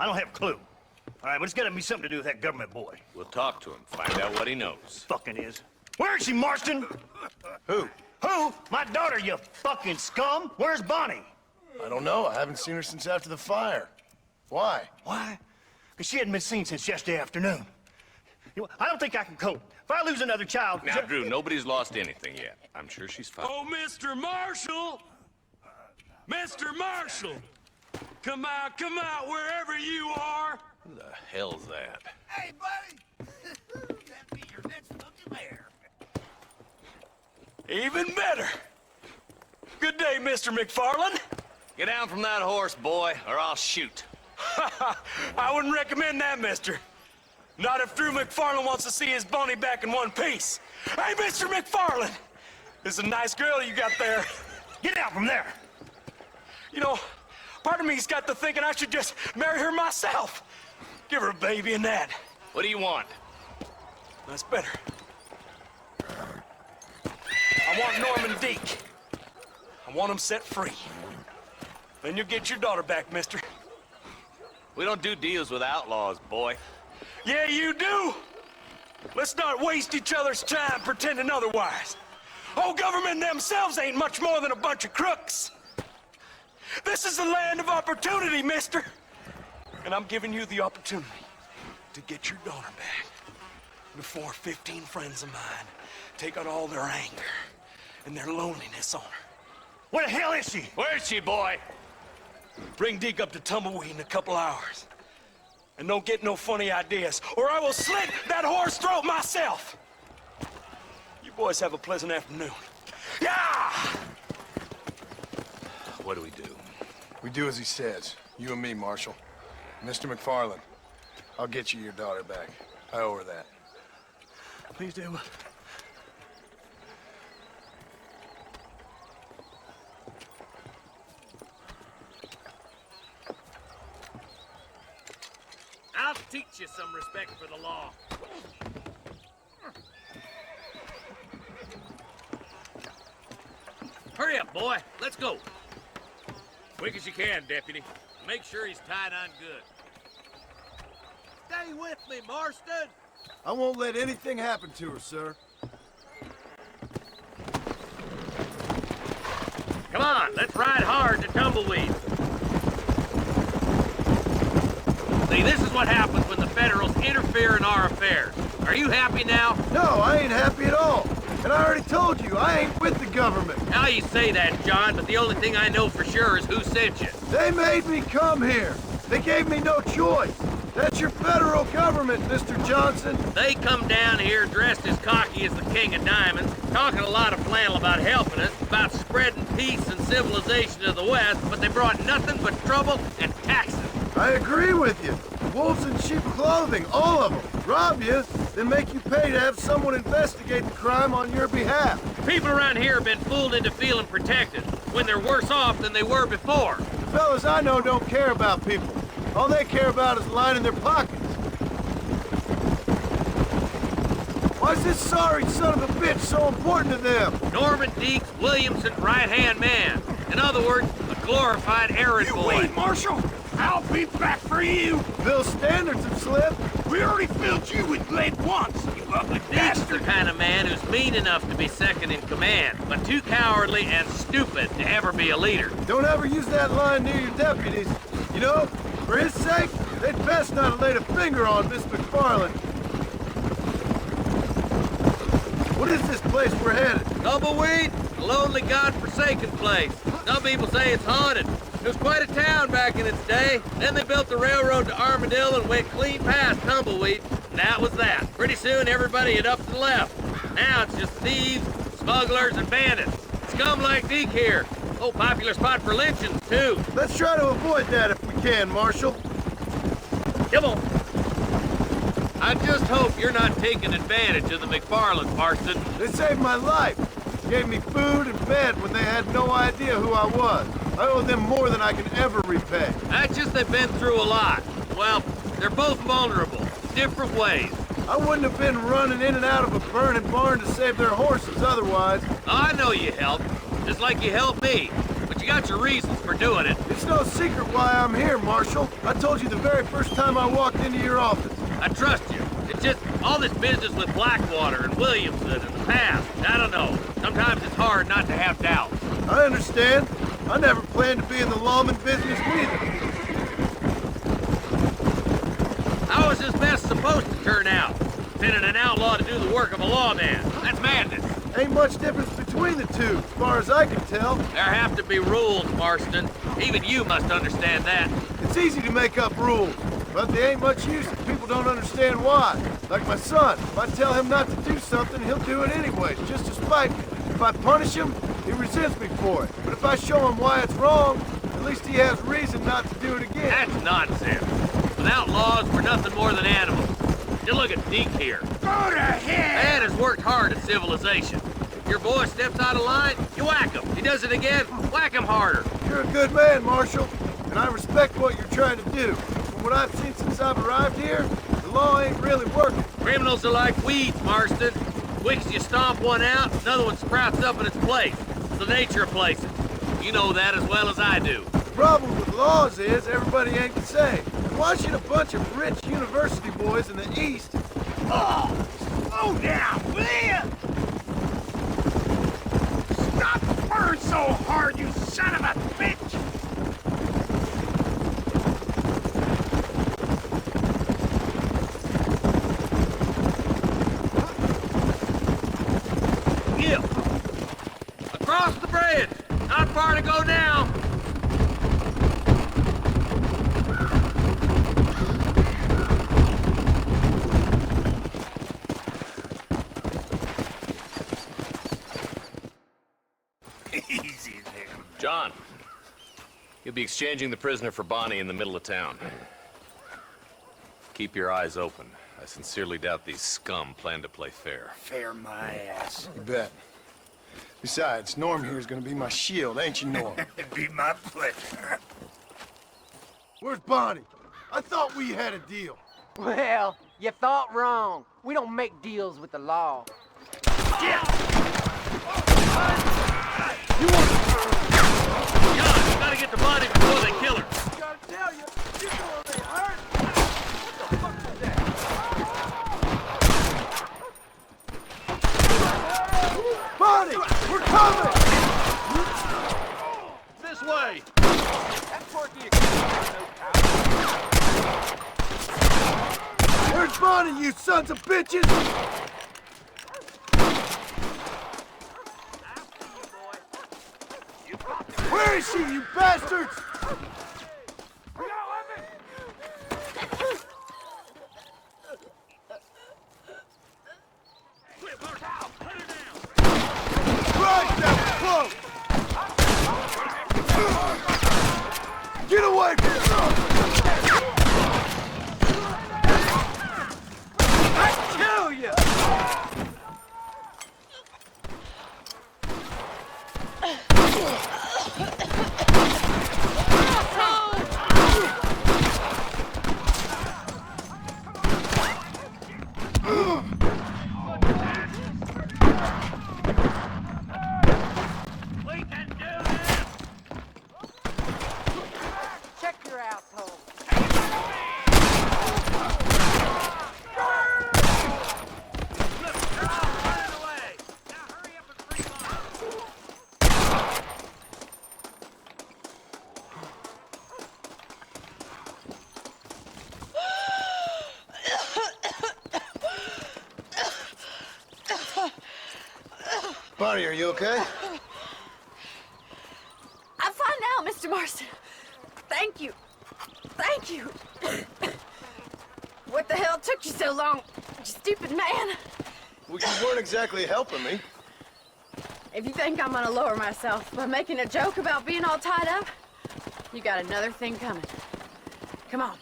I don't have a clue. All right, but it's gotta be something to do with that government boy. We'll talk to him, find out what he knows. Fucking is. Where is she, Marston? Who? Who? My daughter, you fucking scum! Where's Bonnie? I don't know. I haven't seen her since after the fire. Why? Why? Because she hadn't been seen since yesterday afternoon. You know, I don't think I can cope. If I lose another child... Now, Drew, nobody's lost anything yet. I'm sure she's fine. Oh, Mr. Marshall! Mr. Marshall! Come out, wherever you are! Who the hell's that? Hey, buddy! That be your next lucky bear. Even better! Good day, Mr. MacFarlane. Get down from that horse, boy, or I'll shoot. I wouldn't recommend that, mister. Not if Drew MacFarlane wants to see his Bonnie back in one piece. Hey, Mr. MacFarlane! This is a nice girl you got there. Get out from there! You know, part of me's got to thinking I should just marry her myself. Give her a baby and that. What do you want? That's better. I want Norman Deek. I want him set free. Then you'll get your daughter back, mister. We don't do deals with outlaws, boy. Yeah, you do! Let's not waste each other's time pretending otherwise. Oh, government themselves ain't much more than a bunch of crooks. This is the land of opportunity, mister. And I'm giving you the opportunity to get your daughter back before 15 friends of mine take out all their anger and their loneliness on her. Where the hell is she? Where's she, boy? Bring Deke up to Tumbleweed in a couple hours. And don't get no funny ideas, or I will slit that horse throat myself! You boys have a pleasant afternoon. Yeah! What do we do? We do as he says. You and me, Marshal. Mr. MacFarlane, I'll get you your daughter back. I owe her that. Please do. I'll teach you some respect for the law. Hurry up, boy. Let's go. Quick as you can, Deputy. Make sure he's tied on good. Stay with me, Marston. I won't let anything happen to her, sir. Come on, let's ride hard to Tumbleweed. See, this is what happens when the Federals interfere in our affairs. Are you happy now? No, I ain't happy at all. And I already told you, I ain't with the government. Now you say that, John, but the only thing I know for sure is who sent you. They made me come here. They gave me no choice. That's your federal government, Mr. Johnson. They come down here dressed as cocky as the King of Diamonds, talking a lot of flannel about helping us, about spreading peace and civilization to the West, but they brought nothing but trouble and taxes. I agree with you. Wolves in sheep clothing, all of them. Rob you, then make you pay to have someone investigate the crime on your behalf. People around here have been fooled into feeling protected, when they're worse off than they were before. The fellas I know don't care about people. All they care about is lining their pockets. Why is this sorry son of a bitch so important to them? Norman Deeks, Williamson's right-hand man. In other words, a glorified errand boy. Wait, Marshal! I'll be back for you! Bill's standards have slipped. We already filled you with lead once, you ugly Deeks is bastard! the kind of man who's mean enough to be second in command, but too cowardly and stupid to ever be a leader. Don't ever use that line near your deputies. You know, for his sake, they'd best not have laid a finger on Miss MacFarlane. What is this place we're headed? Tumbleweed, a lonely, god-forsaken place. Some people say it's haunted. It was quite a town back in its day. Then they built the railroad to Armadillo and went clean past Tumbleweed. And that was that. Pretty soon, everybody had up and left. Now it's just thieves, smugglers, and bandits. Scum like Deke here. Oh, popular spot for lynchings, too. Let's try to avoid that if we can, Marshal. Come on. I just hope you're not taking advantage of the MacFarlane, Marston. They saved my life. Gave me food and bed when they had no idea who I was. I owe them more than I can ever repay. That's just they've been through a lot. Well, they're both vulnerable, different ways. I wouldn't have been running in and out of a burning barn to save their horses otherwise. I know you helped, just like you helped me. But you got your reasons for doing it. It's no secret why I'm here, Marshal. I told you the very first time I walked into your office. I trust you. It's just all this business with Blackwater and Williamson and the past. I don't know. Sometimes it's hard not to have doubt. I understand. I never planned to be in the lawman business neither. How is this mess supposed to turn out? Sending an outlaw to do the work of a lawman. That's madness. Ain't much difference between the two, as far as I can tell. There have to be rules, Marston. Even you must understand that. It's easy to make up rules, but they ain't much use if people don't understand why. Like my son, if I tell him not to do something, he'll do it anyway, just to spite me. If I punish him, he resents me for it. But if I show him why it's wrong, at least he has reason not to do it again. That's nonsense. Without laws, we're nothing more than animals. You look at Deke here. Go to hell! Man has worked hard at civilization. If your boy steps out of line, you whack him. He does it again, whack him harder. You're a good man, Marshal, and I respect what you're trying to do. From what I've seen since I've arrived here, the law ain't really working. Criminals are like weeds, Marston. Quick as you stomp one out, another one sprouts up in its place. It's the nature of places. You know that as well as I do. The problem with laws is everybody ain't the same. Why should a bunch of rich university boys in the East... Oh! Slow down, will ya? Stop purring so hard, you son of a bitch! Gil! Across the bridge! Not far to go now! Easy there. John, you'll be exchanging the prisoner for Bonnie in the middle of town. Keep your eyes open. I sincerely doubt these scum plan to play fair. Fair my ass. You bet. Besides, Norm here is gonna be my shield, ain't you, Norm? It'd be my pleasure. Where's Bonnie? I thought we had a deal. Well, you thought wrong. We don't make deals with the law. John, you gotta get the body before they kill her. Gotta tell you, you know they hurt. What the fuck was that? Bonnie, we're coming! This way! That's Porky Where's Bonnie, you sons of bitches? Where is she, you bastards? Right, that was close! Get away from her! I kill you! Check your asshole. Bonnie, are you okay? I'm fine now, Mr. Marston. Thank you. Thank you. What the hell took you so long, you stupid man? Well, you weren't exactly helping me. If you think I'm gonna lower myself by making a joke about being all tied up, you got another thing coming. Come on.